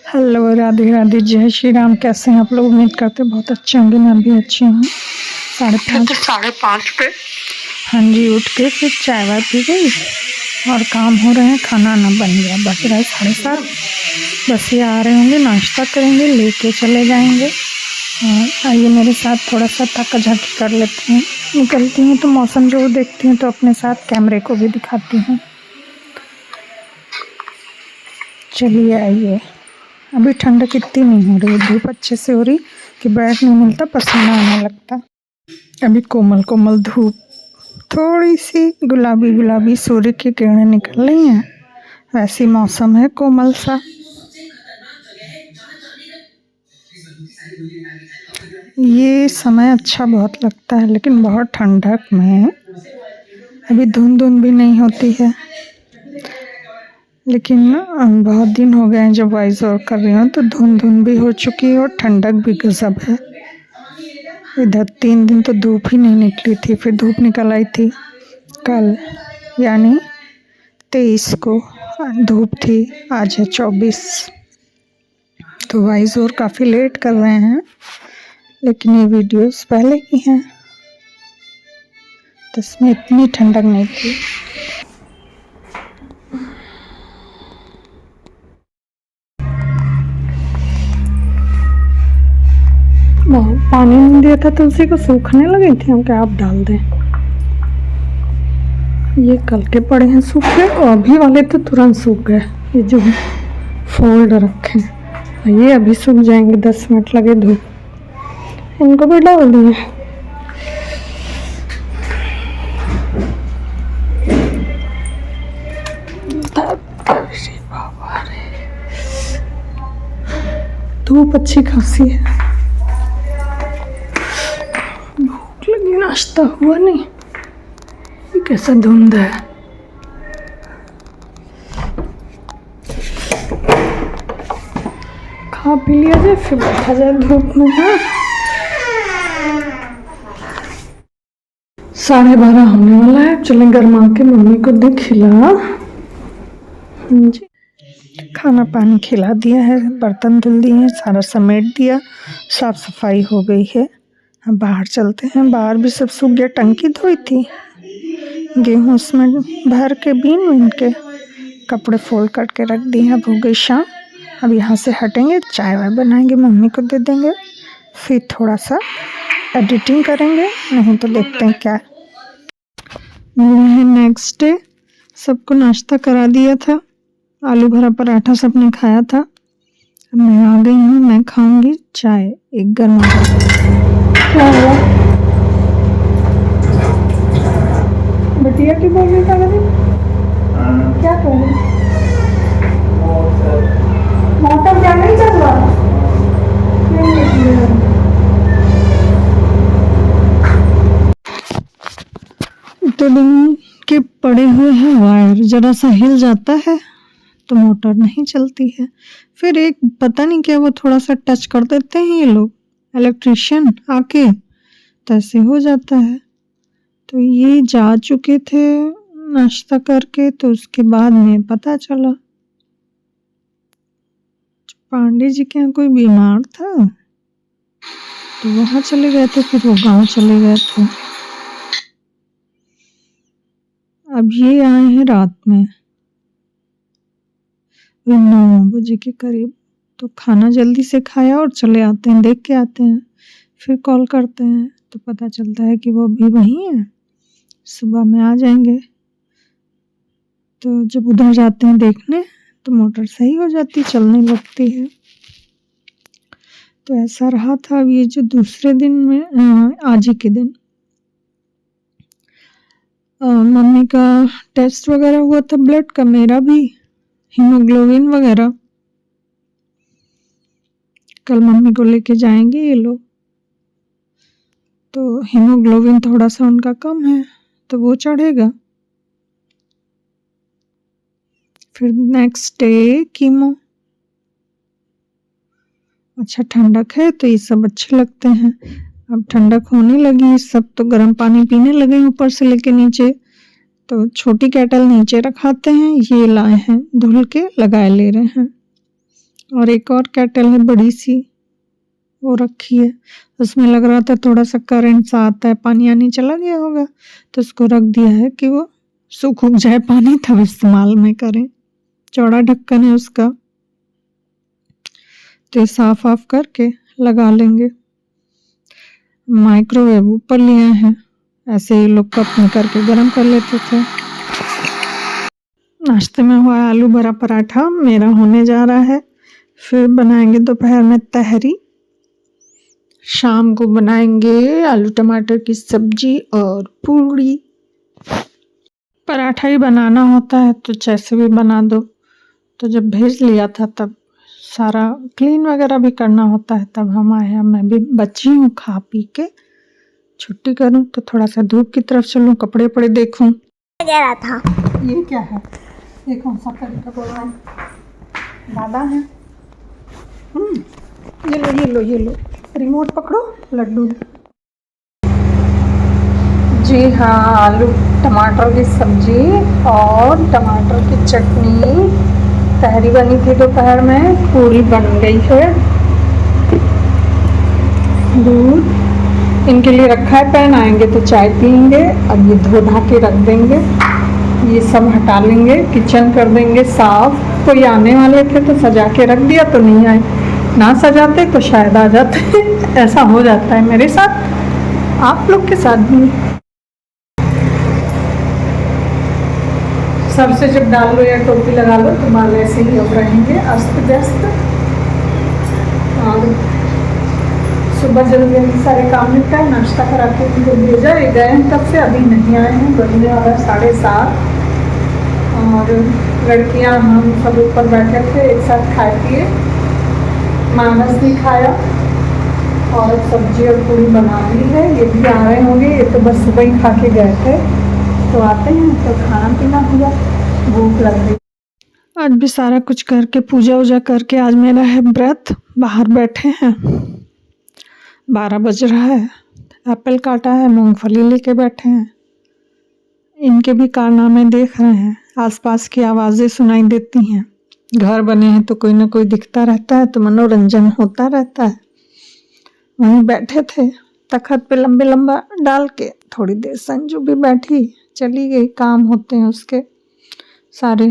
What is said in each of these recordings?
Hello, Radhe Radhe, जय श्री राम। कैसे हैं आप लोग? उम्मीद करते बहुत अच्छे होंगे। मैं भी अच्छी हूँ। 5:30 पे हाँ जी उठ के फिर चाय वाय पी गई और काम हो रहे हैं। खाना ना बन गया, बज रहा है 7:30। बस ये आ रहे होंगे, नाश्ता करेंगे, लेके चले जाएंगे। आइए मेरे साथ थोड़ा सा ताका झाकी कर लेते हैं। निकलती हूँ तो मौसम जो देखती हूँ तो अपने साथ कैमरे को भी दिखाती हूँ। चलिए आइए। अभी ठंडक इतनी नहीं हो रही, धूप अच्छे से हो रही कि बैठ नहीं मिलता, पसीना आने लगता। अभी कोमल कोमल धूप, थोड़ी सी गुलाबी गुलाबी सूर्य की किरणें निकल रही हैं। वैसी मौसम है कोमल सा। ये समय अच्छा बहुत लगता है, लेकिन बहुत ठंडक में अभी धुंध धुंध भी नहीं होती है। लेकिन बहुत दिन हो गए हैं जब वॉइस ओवर कर रही हूँ तो धुंध धुंध भी हो चुकी है और ठंडक भी गजब है। इधर 3 दिन तो धूप ही नहीं निकली थी, फिर धूप निकल आई थी कल, यानी 23 को धूप थी। आज है 24। तो वॉइस ओवर काफ़ी लेट कर रहे हैं, लेकिन ये वीडियोस पहले की हैं तो इसमें इतनी ठंडक नहीं थी। पानी नहीं दिया था तुलसी को, सूखने लगी थी। हम क्या आप डाल दें। ये कल के पड़े हैं सूखे और अभी वाले तो तुरंत सूख गए। ये जो फोल्ड रखे हैं ये अभी सूख जाएंगे, 10 मिनट लगे धूप। इनको भी डाल दिए। धूप अच्छी खासी है। भूख लगी, नाश्ता हुआ नहीं। ये कैसा धुंध है। खा पी लिया जाए फिर बैठा जाए धूप में। हाँ 12:30 होने वाला है। चले गरमा के मम्मी को दे खिला। जी खाना पानी खिला दिया है, बर्तन धुल दिए हैं, सारा समेट दिया, साफ सफाई हो गई है। हम बाहर चलते हैं। बाहर भी सब सूख गया। टंकी धोई थी, गेहूँ उसमें भर के बीन के कपड़े फोल्ड करके रख दिए। अब हो गई शाम। अब यहाँ से हटेंगे, चाय वाय बनाएंगे, मम्मी को दे देंगे, फिर थोड़ा सा एडिटिंग करेंगे। नहीं तो देखते हैं क्या है। नेक्स्ट डे सबको नाश्ता करा दिया था। आलू भरा पराठा सबने खाया था। अब मैं आ गई हूँ, मैं खाऊंगी चाय एक गर्मा। क्या हुआ? बटिया की बोल रही था क्या कर रही? मोटर क्या नहीं चल रहा? तो दिन के पड़े हुए हैं वायर, जरा सा हिल जाता है तो मोटर नहीं चलती है। फिर एक पता नहीं क्या वो थोड़ा सा टच कर देते हैं ये लोग इलेक्ट्रिशियन आके, तो ऐसे हो जाता है। तो ये जा चुके थे नाश्ता करके, तो उसके बाद में पता चला पांडे जी के यहाँ कोई बीमार था तो वहाँ चले गए थे, फिर वो गांव चले गए थे। अब ये आए हैं रात में 9 बजे के करीब। तो खाना जल्दी से खाया और चले आते हैं, देख के आते हैं, फिर कॉल करते हैं तो पता चलता है कि वो अभी वहीं है, सुबह में आ जाएंगे। तो जब उधर जाते हैं देखने तो मोटर सही हो जाती, चलने लगती है। तो ऐसा रहा था। अब ये जो दूसरे दिन में आज ही के दिन मम्मी का टेस्ट वगैरह हुआ था, ब्लड का, मेरा भी, हीमोग्लोबिन वगैरह। कल मम्मी को लेके जाएंगे ये लोग। तो हीमोग्लोबिन थोड़ा सा उनका कम है तो वो चढ़ेगा। फिर नेक्स्ट डे कीमो। अच्छा ठंडक है तो ये सब अच्छे लगते हैं। अब ठंडक होने लगी, सब तो गर्म पानी पीने लगे ऊपर से लेके नीचे। तो छोटी केटल नीचे रखाते हैं, ये लाए हैं धुल के लगाए ले रहे हैं। और एक और केटल है बड़ी सी, वो रखी है। उसमें लग रहा था थोड़ा सा करंट सा आता है, पानी आनी चला गया होगा, तो उसको रख दिया है कि वो सूख जाए पानी, तब इस्तेमाल में करें। चौड़ा ढक्कन है उसका, तो साफ ऑफ करके लगा लेंगे। माइक्रोवेव ऊपर लिया है, ऐसे ही लोग कप में करके गर्म कर लेते थे। नाश्ते में हुआ आलू भरा पराठा, मेरा होने जा रहा है। फिर बनाएंगे दोपहर में तहरी, शाम को बनाएंगे आलू टमाटर की सब्जी और पूड़ी। पराठा ही बनाना होता है तो जैसे भी बना दो। तो जब भेज लिया था तब सारा क्लीन वगैरह भी करना होता है, तब हम आए। मैं भी बची हूँ, खा पी के छुट्टी करूँ तो थोड़ा सा धूप की तरफ चलूँ, कपड़े पड़े देखूँ। था ये क्या है, ये कौन सा तरीका बोला है, दादा है। ये लो रिमोट पकड़ो, लड्डू। जी हाँ, आलू टमाटर की सब्जी और टमाटर की चटनी। तहरी बनी थी दोपहर में, पूरी बन गई है। दूध इनके लिए रखा है, पैन आएंगे तो चाय पियेंगे। अब ये धो धा के रख देंगे, ये सब हटा लेंगे, किचन कर देंगे साफ। कोई आने वाले थे तो सजा के रख दिया, तो नहीं आए, ना सजाते तो शायद आ जाते। ऐसा हो जाता है मेरे साथ, आप लोग के साथ भी। सर से जब डाल लो या टोपी लगा लो तो बाल ऐसे ही अब रहेंगे अस्त व्यस्त। और सुबह जल्दी सारे काम निपटा, नाश्ता करा के उनको भेजा। ये गए हैं तब से, अभी नहीं आए हैं, बजने वाला 7:30। और लड़कियां हम सब ऊपर बैठे थे, एक साथ खाए पिए। मानस भी खाया और सब्जी और पूरी बना ली है। ये भी आ रहे होंगे, ये तो बस सुबह ही खा के गए थे, तो आते हैं तो खाना पीना हुआ, भूख लग रही। आज भी सारा कुछ करके पूजा वूजा करके, आज मेरा है व्रत। बाहर बैठे हैं, 12 बज रहा है, एप्पल काटा है, मूंगफली लेके बैठे हैं। इनके भी कारनामे देख रहे हैं, आसपास की आवाज़ें सुनाई देती हैं। घर बने हैं तो कोई ना कोई दिखता रहता है, तो मनोरंजन होता रहता है। वहीं बैठे थे तखत पे लंबे लंबा डाल के, थोड़ी देर संजू भी बैठी, चली गई, काम होते हैं उसके सारे।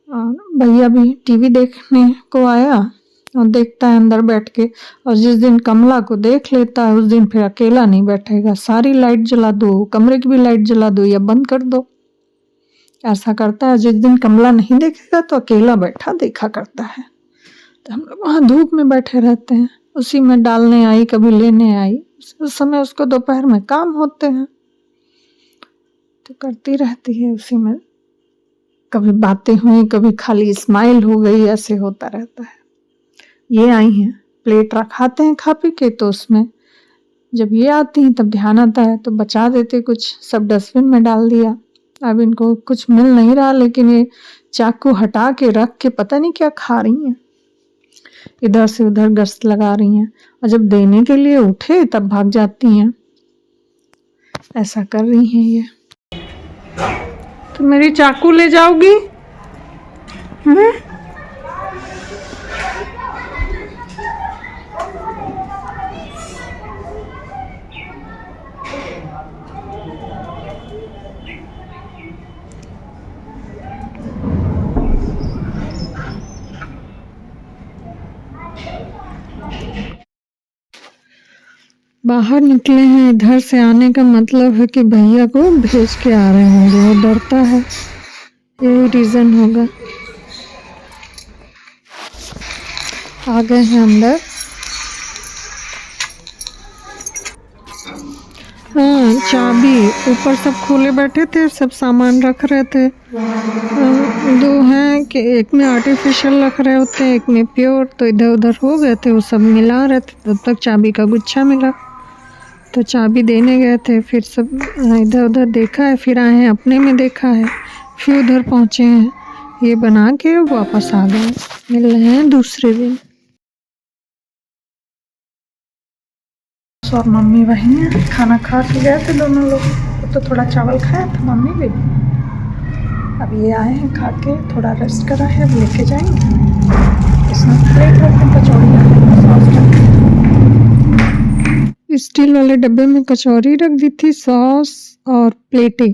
और भैया भी टीवी देखने को आया और देखता है अंदर बैठ के। और जिस दिन कमला को देख लेता है उस दिन फिर अकेला नहीं बैठेगा, सारी लाइट जला दो, कमरे की भी लाइट जला दो या बंद कर दो, ऐसा करता है। जिस दिन कमला नहीं देखेगा तो अकेला बैठा देखा करता है। तो हम लोग वहाँ धूप में बैठे रहते हैं, उसी में डालने आई, कभी लेने आई। उस समय उसको दोपहर में काम होते हैं तो करती रहती है, उसी में कभी बातें हुई, कभी खाली स्माइल हो गई, ऐसे होता रहता है। ये आई हैं, प्लेट रखाते हैं खा पी के, तो उसमें जब ये आती हैं तब ध्यान आता है तो बचा देते, कुछ सब डस्टबिन में डाल दिया। अब इनको कुछ मिल नहीं रहा, लेकिन ये चाकू हटा के रख के पता नहीं क्या खा रही हैं, इधर से उधर गश्त लगा रही हैं। और जब देने के लिए उठे तब भाग जाती हैं, ऐसा कर रही हैं ये। तो मेरी चाकू ले जाओगी? बाहर निकले हैं, इधर से आने का मतलब है कि भैया को भेज के आ रहे होंगे, वो डरता है, यही रीज़न होगा। आ गए हैं अंदर। हाँ, चाबी ऊपर सब खोले बैठे थे, सब सामान रख रहे थे। दो हैं कि एक में आर्टिफिशियल रख रहे होते हैं, एक में प्योर, तो इधर उधर हो गए थे, वो सब मिला रहे थे। तब तक चाबी का गुच्छा मिला तो चाबी देने गए थे, फिर सब इधर उधर देखा है, फिर आए हैं अपने में देखा है, फिर उधर पहुँचे हैं, ये बना के वापस आ गए। मिल रहे हैं दूसरे दिन। और मम्मी वहीं है, खाना खा के गए थे दोनों लोग, तो थोड़ा चावल खाया था मम्मी भी। अब ये आए हैं खा के, थोड़ा रेस्ट करा है, अब लेके जाएंगे। स्टील वाले डब्बे में कचौरी रख दी थी, सॉस और प्लेटें।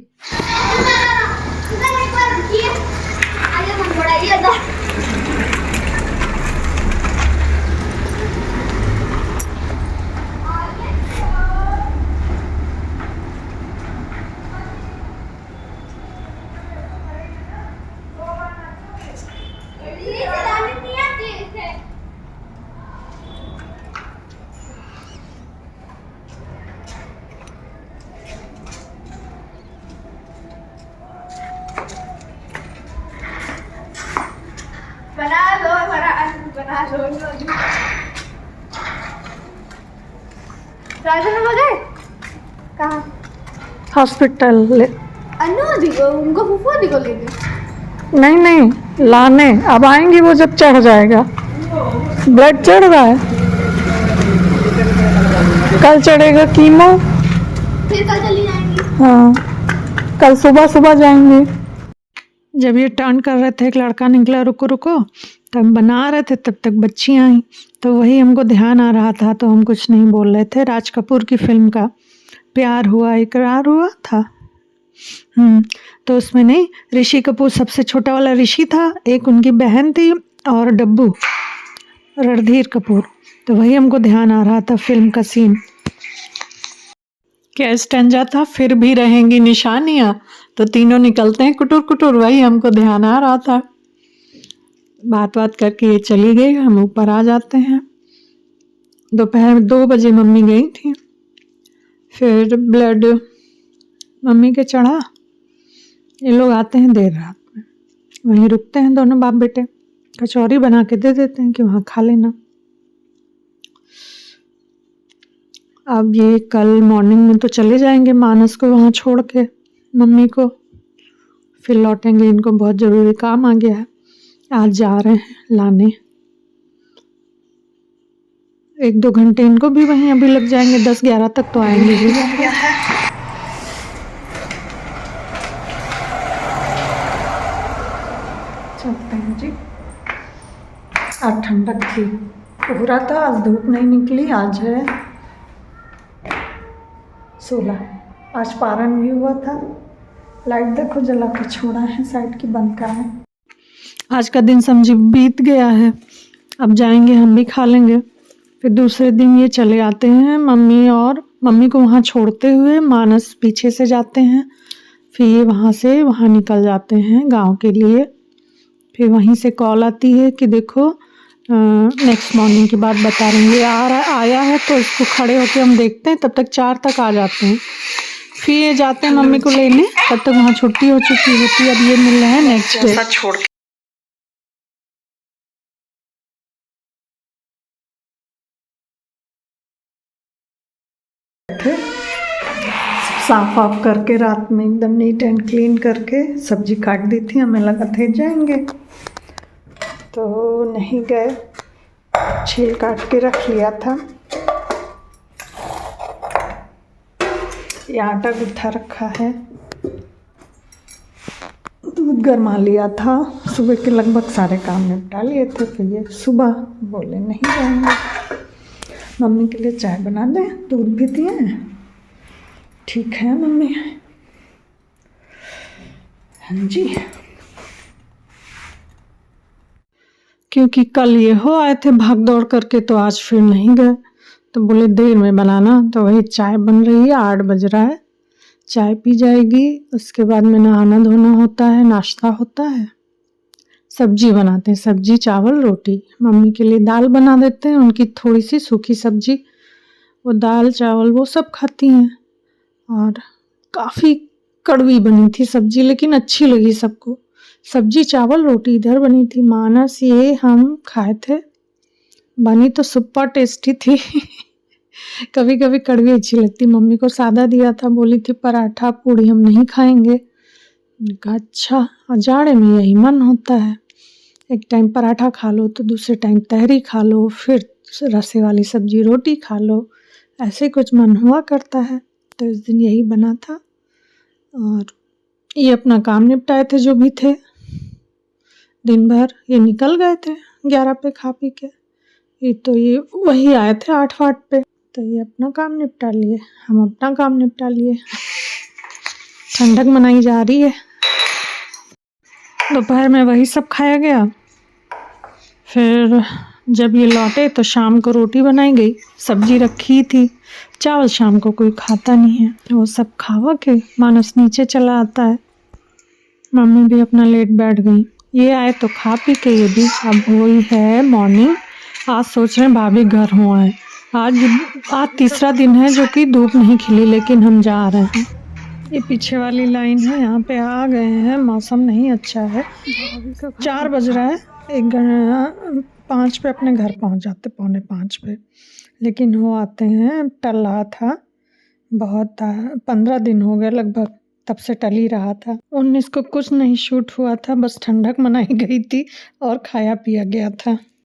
कहाँ हॉस्पिटल उनको फूफो दी को लेने नहीं लाने, अब आएंगी वो जब चढ़ जाएगा। ब्लड चढ़ रहा है, कल चढ़ेगा कीमो, फिर कल चली जाएंगी। हाँ कल सुबह सुबह जाएंगे। जब ये टर्न कर रहे थे एक लड़का निकला रुको रुको, तब बना रहे थे, तब तक बच्ची आई, तो वही हमको ध्यान आ रहा था तो हम कुछ नहीं बोल रहे थे। राज कपूर की फिल्म का प्यार हुआ इकरार हुआ था। तो उसमें नहीं, ऋषि कपूर सबसे छोटा वाला ऋषि था, एक उनकी बहन थी और डब्बू रणधीर कपूर, तो वही हमको ध्यान आ रहा था फिल्म का सीन। क्या स्टैंजा था, फिर भी रहेंगी निशानियां, तो तीनों निकलते हैं कुटुर कुटुर, वही हमको ध्यान आ रहा था। बात करके ये चली गई, हम ऊपर आ जाते हैं। दोपहर 2 बजे मम्मी गई थी, फिर ब्लड मम्मी के चढ़ा, ये लोग आते हैं देर रात में, वहीं रुकते हैं दोनों बाप बेटे, कचौरी बना के दे देते हैं कि वहाँ खा लेना। अब ये कल मॉर्निंग में तो चले जाएंगे मानस को वहाँ छोड़ के मम्मी को, फिर लौटेंगे, इनको बहुत ज़रूरी काम आ गया है, आज जा रहे हैं लाने। 1-2 घंटे इनको भी वहीं अभी लग जाएंगे, 10-11 तक तो आएंगे ही। चलते हैं जी। आज ठंडक थी, पूरा था, आज धूप नहीं निकली, आज है 16। आज पारण भी हुआ था, लाइट देखो जला के छोड़ा है, साइड की बंद का है। आज का दिन समझी बीत गया है, अब जाएंगे हम भी खा लेंगे, फिर दूसरे दिन ये चले आते हैं मम्मी को वहाँ छोड़ते हुए मानस पीछे से जाते हैं, फिर ये वहाँ से वहाँ निकल जाते हैं गांव के लिए। फिर वहीं से कॉल आती है कि देखो नेक्स्ट मॉर्निंग की बात बता रही है, आया है, तो इसको खड़े होकर हम देखते हैं, तब तक 4 तक आ जाते हैं। फिर ये जाते हैं मम्मी को लेने, तब तक वहाँ छुट्टी हो चुकी होती है। अब ये मिल रहे हैं नेक्स्ट डे। छोड़ साफ ऑफ करके रात में एकदम नीट एंड क्लीन करके सब्जी काट दी थी, हमें लगा थे जाएंगे तो नहीं गए, छील काट के रख लिया था। ये आटा गुत्था रखा है, दूध गरमा लिया था, सुबह के लगभग सारे काम निपटा लिए थे। फिर ये सुबह बोले नहीं जाएंगे, मम्मी के लिए चाय बना दें, दूध भी दिए। ठीक है मम्मी, हाँ जी। क्योंकि कल ये हो आए थे भाग दौड़ करके, तो आज फिर नहीं गए, तो बोले देर में बनाना, तो वही चाय बन रही है, 8 बज रहा है, चाय पी जाएगी, उसके बाद में नहाना धोना होता है, नाश्ता होता है, सब्जी बनाते हैं, सब्जी चावल रोटी। मम्मी के लिए दाल बना देते हैं, उनकी थोड़ी सी सूखी सब्जी, वो दाल चावल वो सब खाती हैं। और काफ़ी कड़वी बनी थी सब्जी, लेकिन अच्छी लगी सबको। सब्जी चावल रोटी इधर बनी थी, मानस ये हम खाए थे, बनी तो सुपर टेस्टी थी। कभी कभी कड़वी अच्छी लगती, मम्मी को सादा दिया था, बोली थी पराठा पूड़ी हम नहीं खाएंगे। कहा अच्छा, जाड़े में यही मन होता है, एक टाइम पराठा खा लो तो दूसरे टाइम तहरी खा लो, फिर रसे वाली सब्जी रोटी खा लो, ऐसे कुछ मन हुआ करता है। तो इस दिन यही बना था, और ये अपना काम निपटाए थे जो भी थे, दिन भर ये निकल गए थे 11 पे खा पी के। ये वही आए थे 8 वाट पे। तो ये अपना काम निपटा लिए, हम अपना काम निपटा लिए। ठंडक मनाई जा रही है। दोपहर में वही सब खाया गया। फिर जब ये लौटे तो शाम को रोटी बनाई गई, सब्जी रखी थी। चावल शाम को कोई खाता नहीं है, वो सब खावा के मानस नीचे चला आता है। मम्मी भी अपना लेट बैठ गई। ये आए तो खा पी के ये भी। अब वही है मॉर्निंग। आज सोच रहे हैं भाभी घर हो आए। आज तीसरा दिन है जो कि धूप नहीं खिली, लेकिन हम जा रहे हैं। ये पीछे वाली लाइन है, यहाँ पे आ गए हैं। मौसम नहीं अच्छा है। 4 बज रहा है, 5 पे अपने घर पहुँच जाते, 4:45 पे। लेकिन वो आते हैं, टल रहा था बहुत, 15 दिन हो गए लगभग तब से टल ही रहा था। 19 को कुछ नहीं शूट हुआ था, बस ठंडक मनाई गई थी और खाया पिया गया था।